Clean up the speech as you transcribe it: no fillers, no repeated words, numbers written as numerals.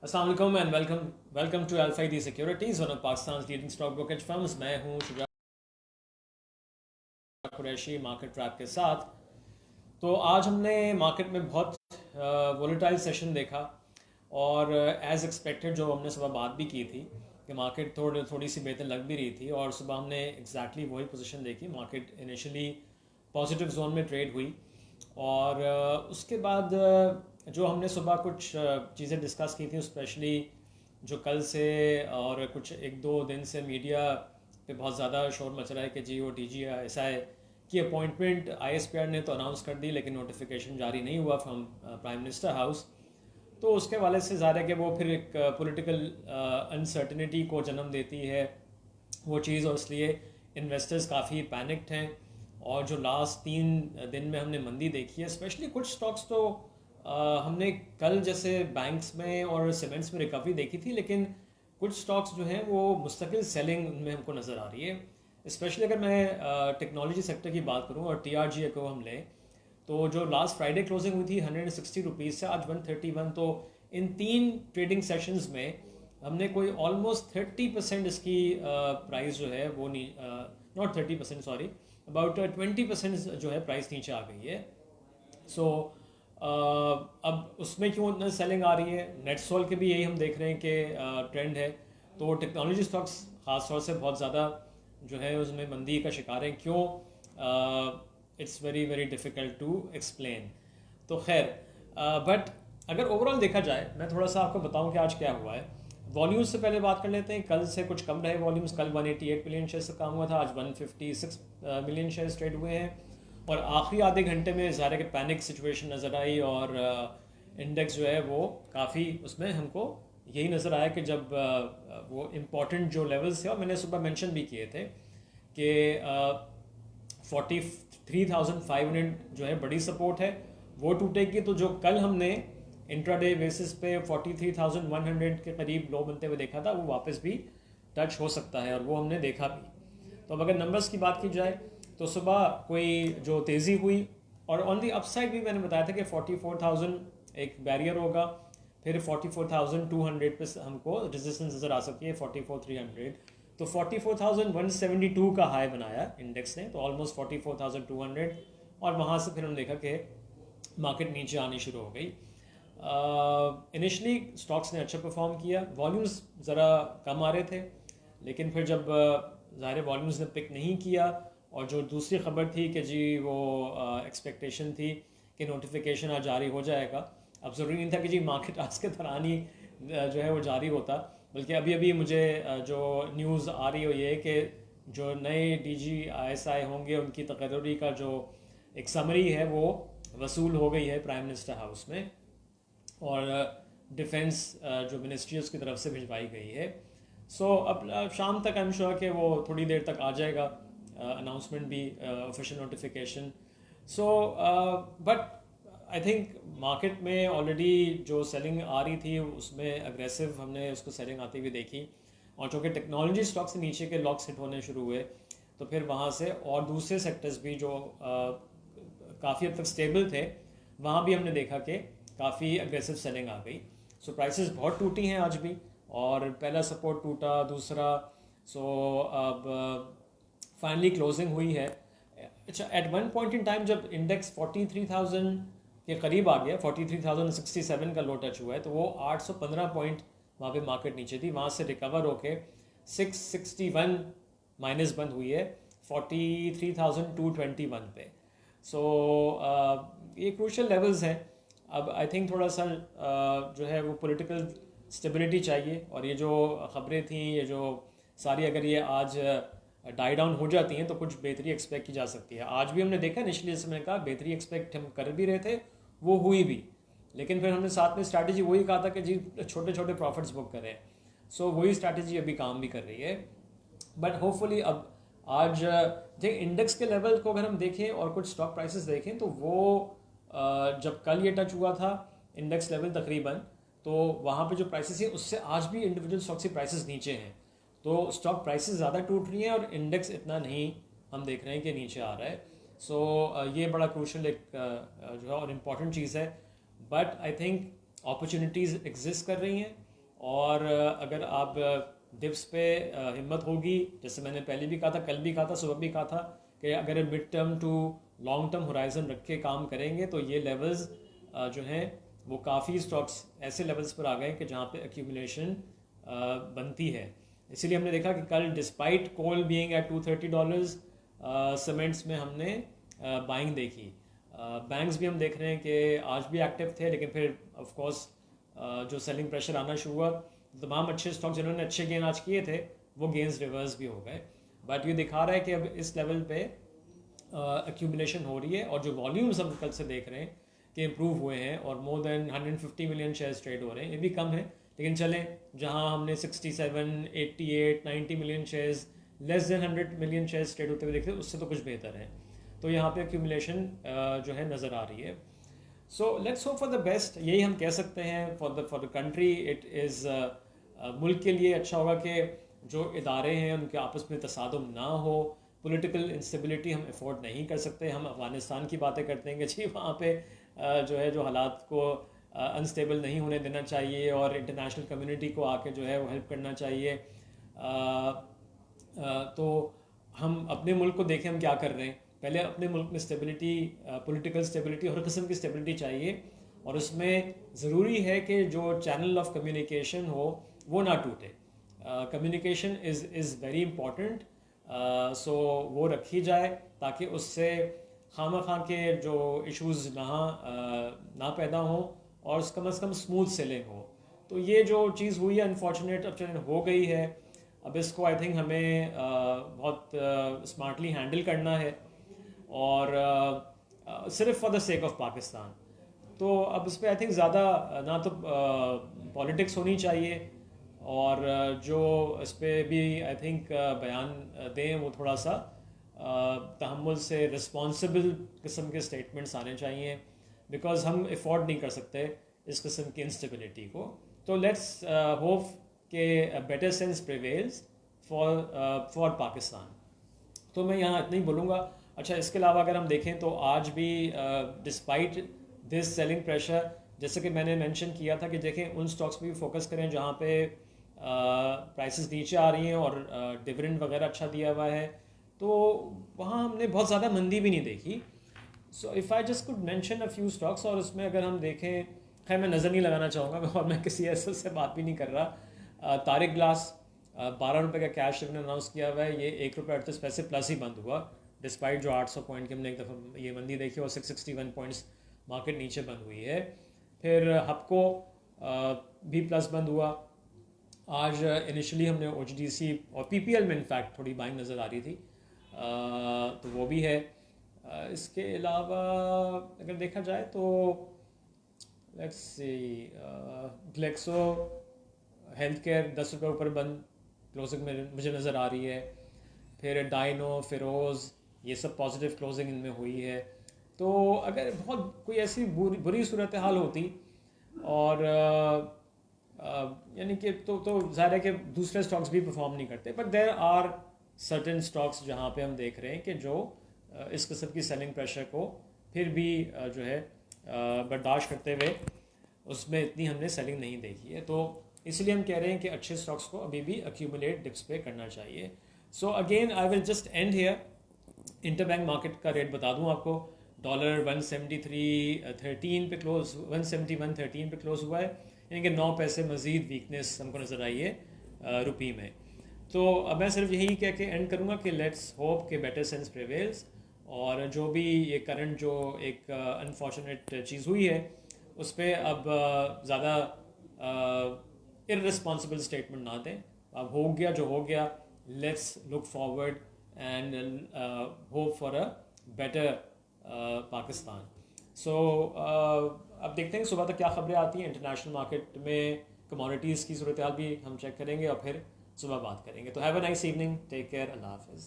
अस्सलाम वालेकुम and welcome to Alfaidi securities, one of Pakistan leading stock brokerage firms. मैं हूं शुजा कुरैशी मार्केट ट्रैप के साथ। तो आज हमने मार्केट में बहुत वोलेटाइल सेशन देखा और एज एक्सपेक्टेड जो हमने सुबह बात भी की थी कि मार्केट थोड़ी सी बेहतर लग भी रही थी और सुबह हमने एग्जैक्टली वही पोजीशन देखी। मार्केट इनिशियली पॉजिटिव जोन में ट्रेड हुई और उसके बाद जो हमने सुबह कुछ चीज़ें डिस्कस की थी, स्पेशली जो कल से और कुछ एक दो दिन से मीडिया पे बहुत ज़्यादा शोर मच रहा है कि जी वो DGSI की अपॉइंटमेंट ISPR ने तो अनाउंस कर दी लेकिन नोटिफिकेशन जारी नहीं हुआ फ्रॉम प्राइम मिनिस्टर हाउस। तो उसके वाले से ज़ाहिर है कि वो फिर एक पॉलिटिकल अनसर्टिनिटी को जन्म देती है वो चीज़, और इसलिए इन्वेस्टर्स काफ़ी पैनिक्ड हैं। और जो लास्ट 3 दिन में हमने मंदी देखी है, स्पेशली कुछ स्टॉक्स तो हमने कल जैसे बैंक्स में और सीमेंट्स में रिकवरी देखी थी, लेकिन कुछ स्टॉक्स जो हैं वो मुस्तकिल सेलिंग में हमको नज़र आ रही है। स्पेशली अगर मैं टेक्नोलॉजी सेक्टर की बात करूं और TRG को हम लें, तो जो लास्ट फ्राइडे क्लोजिंग हुई थी 160 रुपीज़ से, आज 131। तो इन 3 ट्रेडिंग सेशंस में हमने कोई ऑलमोस्ट 30% इसकी प्राइस जो है वो नॉट 30%, सॉरी, अबाउट 20% जो है प्राइस नीचे आ गई है। सो अब उसमें क्यों इतना सेलिंग आ रही है? नेटसोल के भी यही हम देख रहे हैं कि ट्रेंड है। तो टेक्नोलॉजी स्टॉक्स खास तौर से बहुत ज़्यादा जो है उसमें मंदी का शिकार है। क्यों? It's very very difficult to explain. तो खैर, बट अगर ओवरऑल देखा जाए, मैं थोड़ा सा आपको बताऊं कि आज क्या हुआ है। वॉल्यूम्स से पहले बात कर लेते हैं। कल से कुछ कम रहे वॉल्यूम्स। कल 188 मिलियन शेयर से काम हुआ था, आज 156 मिलियन शेयर्स ट्रेड हुए हैं। और आखिरी आधे घंटे में ज़ाहिर है कि पैनिक सिचुएशन नज़र आई और इंडेक्स जो है वो काफ़ी, उसमें हमको यही नज़र आया कि जब वो इम्पॉर्टेंट जो लेवल्स थे, और मैंने सुबह मेंशन भी किए थे कि 43,500 जो है बड़ी सपोर्ट है, वो टूटेगी तो जो कल हमने इंट्राडे बेसिस पे 43,100 के करीब लो बनते हुए देखा था, वो वापस भी टच हो सकता है और वो हमने देखा भी। तो अब अगर नंबर्स की बात की जाए तो सुबह कोई जो तेज़ी हुई, और ऑन दी अपसाइड भी मैंने बताया था कि 44,000 एक बैरियर होगा, फिर 44,200 पे हमको रेजिस्टेंस नज़र आ सकती है 44,300। तो 44,172 का हाई बनाया इंडेक्स ने, तो ऑलमोस्ट 44,200, और वहाँ से फिर हमने देखा कि मार्केट नीचे आनी शुरू हो गई। इनिशली स्टॉक्स ने अच्छा परफॉर्म किया, वॉल्यूम्स ज़रा कम आ रहे थे, लेकिन फिर जब ज़ाहिर वॉल्यूम्स ने पिक नहीं किया, और जो दूसरी खबर थी कि जी वो एक्सपेक्टेशन थी कि नोटिफिकेशन आज जारी हो जाएगा। अब ज़रूरी नहीं था कि जी मार्केट आज के दौरान ही जो है वो जारी होता, बल्कि अभी अभी मुझे जो न्यूज़ आ रही हो ये कि जो नए DGSI होंगे उनकी तकर्री का जो एक समरी है वो वसूल हो गई है प्राइम मिनिस्टर हाउस में, और डिफेंस जो मिनिस्ट्री उसकी तरफ से भिजवाई गई है। सो अब शाम तक आई एम श्योर कि वो थोड़ी देर तक आ जाएगा अनाउंसमेंट भी, official notification. So but I think market में ऑलरेडी जो सेलिंग आ रही थी उसमें अग्रेसिव हमने उसको सेलिंग आती हुई देखी, और चूँकि टेक्नोलॉजी स्टॉक्स से नीचे के लॉक्स हिट होने शुरू हुए, तो फिर वहाँ से और दूसरे सेक्टर्स भी जो काफ़ी हद तक स्टेबल थे, वहाँ भी हमने देखा कि काफ़ी अग्रेसिव सेलिंग आ गई। सो प्राइसेस बहुत टूटी हैं आज भी, और पहला सपोर्ट टूटा, दूसरा, सो अब फाइनली क्लोजिंग हुई है। अच्छा, at one point in time जब इंडेक्स 43,000 के करीब आ गया, 43,067 का लो टच हुआ है, तो वो 815 पॉइंट वहाँ पे मार्केट नीचे थी, वहाँ से रिकवर होके 661 माइनस बंद हुई है 43,221 पे। सो ये क्रूशल लेवल्स हैं। अब आई थिंक थोड़ा सा जो है वो पॉलिटिकल स्टेबिलिटी चाहिए, और ये जो खबरें थी, ये जो सारी, अगर ये आज डाई डाउन हो जाती हैं तो कुछ बेहतरी एक्सपेक्ट की जा सकती है। आज भी हमने देखा इनिशियली, जैसे मैंने कहा, बेहतरी एक्सपेक्ट हम कर भी रहे थे, वो हुई भी, लेकिन फिर हमने साथ में स्ट्रैटेजी वही कहा था कि जी छोटे छोटे प्रॉफिट्स बुक करें। सो वही स्ट्रैटेजी अभी काम भी कर रही है। बट होपफुली अब आज जो इंडेक्स के लेवल को अगर हम देखें और कुछ स्टॉक प्राइसेस देखें, तो वो जब कल ये टच हुआ था इंडेक्स लेवल तकरीबन, तो वहाँ पे जो प्राइसेस हैं उससे आज भी इंडिविजुअल स्टॉक्स की प्राइसेस नीचे हैं। तो स्टॉक प्राइसेस ज़्यादा टूट रही हैं और इंडेक्स इतना नहीं हम देख रहे हैं कि नीचे आ रहा है। सो ये बड़ा क्रूशल एक जो है और इम्पॉर्टेंट चीज़ है। But I think opportunities exist कर रही हैं, और अगर आप डिप्स पे हिम्मत होगी, जैसे मैंने पहले भी कहा था, कल भी कहा था, सुबह भी कहा था कि अगर mid term to long term horizon रख के काम करेंगे तो ये लेवल्स जो हैं वो काफ़ी स्टॉक्स ऐसे लेवल्स पर आ गए कि जहाँ पे एक्यूमुलेशन बनती है। इसीलिए हमने देखा कि कल despite coal being at $230 cements में हमने बाइंग देखी। बैंक्स भी हम देख रहे हैं कि आज भी एक्टिव थे, लेकिन फिर ऑफ कोर्स जो सेलिंग प्रेशर आना शुरू हुआ, तमाम अच्छे स्टॉक जिन्होंने अच्छे गेन आज किए थे वो गेंस रिवर्स भी हो गए। बट ये दिखा रहा है कि अब इस लेवल पे एक्यूमुलेशन हो रही है, और जो वॉल्यूम्स हम कल से देख रहे हैं कि इम्प्रूव हुए हैं और more than 150 million shares trade हो रहे हैं। ये भी कम है, लेकिन चलें, जहां हमने 67, 88, 90 million shares, less than 100 million shares trade होते हुए देखे, उससे तो कुछ बेहतर है। तो यहाँ पे एक्यूमुलेशन जो है नज़र आ रही है। So let's hope for the best, यही हम कह सकते हैं for the country. It is मुल्क के लिए अच्छा होगा कि जो इदारे हैं उनके आपस में तसादुम ना हो। पॉलिटिकल इंस्टेबिलिटी हम अफोर्ड नहीं कर सकते। हम अफ़गानिस्तान की बातें करते हैं कि जी वहाँ पे जो है जो हालात को अनस्टेबल नहीं होने देना चाहिए और इंटरनेशनल कम्युनिटी को आके जो है वो हेल्प करना चाहिए। तो हम अपने मुल्क को देखें हम क्या कर रहे हैं। पहले अपने मुल्क में स्टेबिलिटी, पॉलिटिकल स्टेबिलिटी, हर किस्म की स्टेबिलिटी चाहिए, और उसमें ज़रूरी है कि जो चैनल ऑफ कम्युनिकेशन हो वो ना टूटे। Communication is very important. So वो रखी जाए ताकि उससे खामा के जो इश्यूज़ ना पैदा हों और कम से कम स्मूथ सेलिंग हो। तो ये जो चीज़ हुई है अनफॉर्चुनेट अब हो गई है। अब इसको आई थिंक हमें बहुत स्मार्टली हैंडल करना है, और सिर्फ for the sake of Pakistan. तो अब इस पर आई थिंक ज़्यादा ना तो पॉलिटिक्स होनी चाहिए, और जो इस पर भी आई थिंक बयान दें वो थोड़ा सा तहम्मुल से रिस्पॉन्सिबल किस्म के स्टेटमेंट्स आने चाहिए, बिकॉज हम अफोर्ड नहीं कर सकते इस किस्म की इंस्टेबिलिटी को। तो लेट्स होप के better sense prevails for Pakistan. तो मैं यहाँ इतना ही बोलूँगा। अच्छा, इसके अलावा अगर हम देखें तो आज भी डिस्पाइट दिस सेलिंग प्रेशर, जैसे कि मैंने मेंशन किया था कि देखें उन स्टॉक्स पे भी फोकस करें जहाँ पे प्राइसेस नीचे आ रही हैं और डिविडेंड वगैरह अच्छा दिया हुआ है, तो वहाँ हमने बहुत ज़्यादा मंदी भी नहीं देखी। So if I just could mention a few stocks, और उसमें अगर हम देखें, खैर मैं नज़र नहीं लगाना चाहूँगा और मैं किसी ऐसे से बात भी नहीं कर रहा। तारिक ग्लास 12 रुपये का कैश डिविडेंड अनाउंस किया हुआ है, ये ₹1.38 प्लस ही बंद हुआ, डिस्पाइट जो 800 पॉइंट की हमने एक दफ़ा ये मंदी देखी और 661 पॉइंट्स मार्केट नीचे बंद हुई है। फिर हपको भी प्लस बंद हुआ। आज इनिशियली हमने OGDC और PPL में इनफैक्ट थोड़ी बाइंग नज़र आ रही थी, तो वो भी है। इसके अलावा अगर देखा जाए तो let's see, Glaxo health care 10 रुपये ऊपर बंद क्लोजिंग में मुझे नज़र आ रही है। फिर डाइनो, फिरोज़, ये सब पॉजिटिव क्लोजिंग इनमें हुई है। तो अगर बहुत कोई ऐसी बुरी सूरत हाल होती और यानी कि तो ज़ाहिर है कि दूसरे स्टॉक्स भी परफॉर्म नहीं करते, but there are certain stocks जहाँ पे हम देख रहे हैं कि जो इस किस्म की सेलिंग प्रेशर को फिर भी जो है बर्दाश्त करते हुए उसमें इतनी हमने सेलिंग नहीं देखी है। तो इसलिए हम कह रहे हैं कि अच्छे स्टॉक्स को अभी भी एक्यूमुलेट डिप्स पे करना चाहिए। So again I will just and here. Interbank market का रेट बता दूं आपको, डॉलर 173.13 पे क्लोज, 171.13 पे क्लोज हुआ है, यानी कि 9 पैसे मज़ीद वीकनेस हमको नज़र आई है रुपये में। तो अब मैं सिर्फ यही कह के एंड करूँगा कि लेट्स होप के बेटर सेंस प्रिवेल्स, और जो भी ये करंट जो एक अनफॉर्चुनेट चीज़ हुई है उस पर अब ज़्यादा इररिस्पॉन्सिबल स्टेटमेंट ना दें। अब हो गया जो हो गया, let's look forward and hope for a better Pakistan. So अब देखते हैं सुबह तक क्या खबरें आती हैं इंटरनेशनल मार्केट में। कमोडिटीज़ की सूरत हाल भी हम चेक करेंगे और फिर सुबह बात करेंगे। तो have a nice evening, take care, अल्लाह हाफिज़।